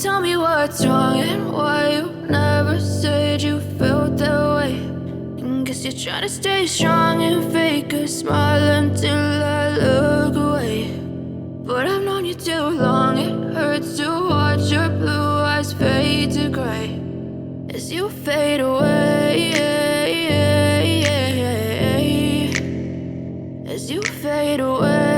tell me what's wrong and why you never said you felt that way. And guess you're trying to stay strong and fake a smile until I look away. But I've known you too long, it hurts to watch your blue eyes fade to gray as you fade away, as you fade away.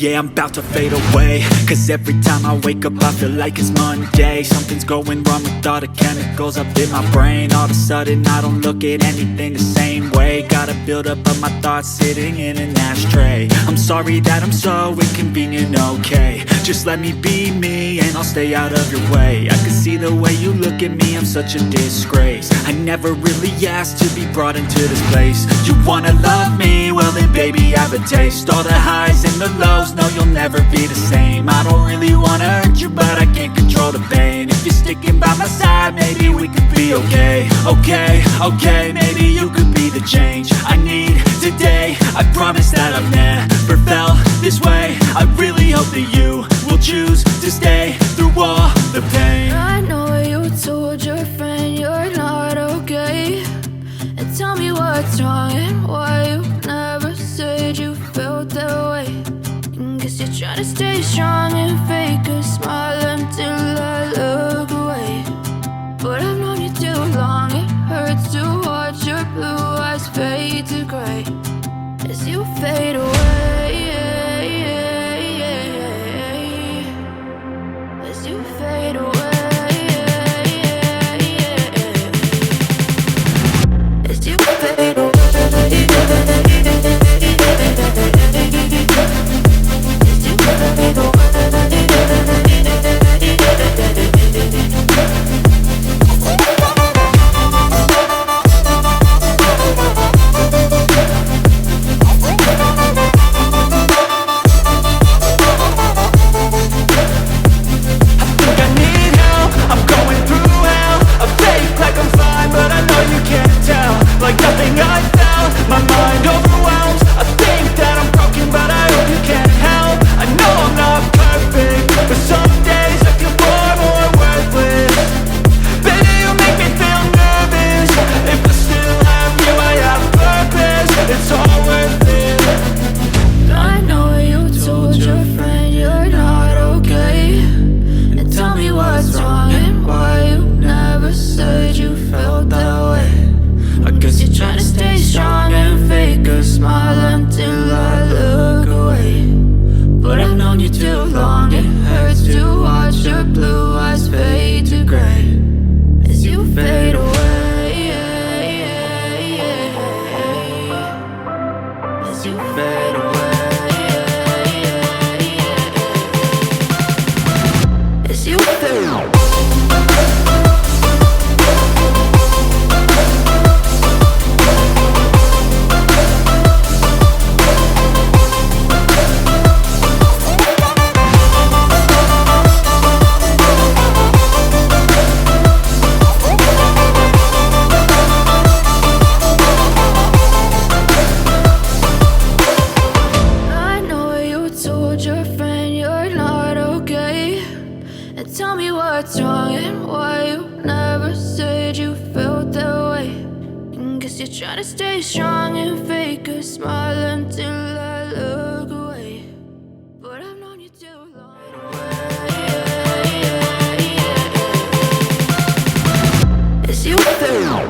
Yeah, I'm about to fade away, cause every time I wake up I feel like it's Monday. Something's going wrong with all the chemicals up in my brain. All of a sudden I don't look at anything the same way. Gotta build up of my thoughts sitting in an ashtray. I'm sorry that I'm so inconvenient, okay. Just let me be me and I'll stay out of your way. I can see the way you look at me, I'm such a disgrace. I never really asked to be brought into this place. You wanna love me? Well then baby I have a taste. All the highs and the lows, no, you'll never be the same. I don't really wanna hurt you, but I can't control the pain. If you're sticking by my side, maybe we could be okay. Okay, maybe you could be the change I need today. I promise that I've never felt this way. I really hope that you will choose to stay through all the pain. I know you told your friend you're not okay, and tell me what's wrong and why you never said you felt that way. Guess you're trying to stay strong and fake a smile until I look away. But I've known you too long, it hurts to watch your blue eyes fade to gray as you fade away, as you fade away, as you fade away. Try to stay strong and fake a smile until I look away. But I've known you too long. As you feel.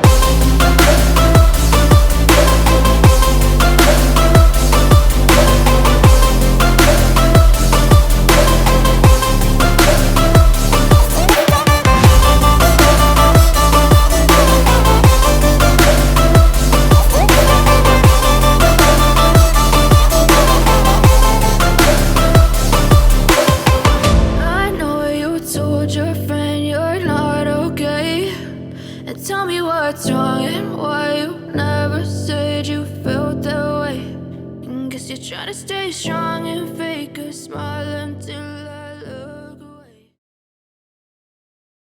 Tell me what's wrong and why you never said you felt that way. And guess you're trying to stay strong and fake a smile until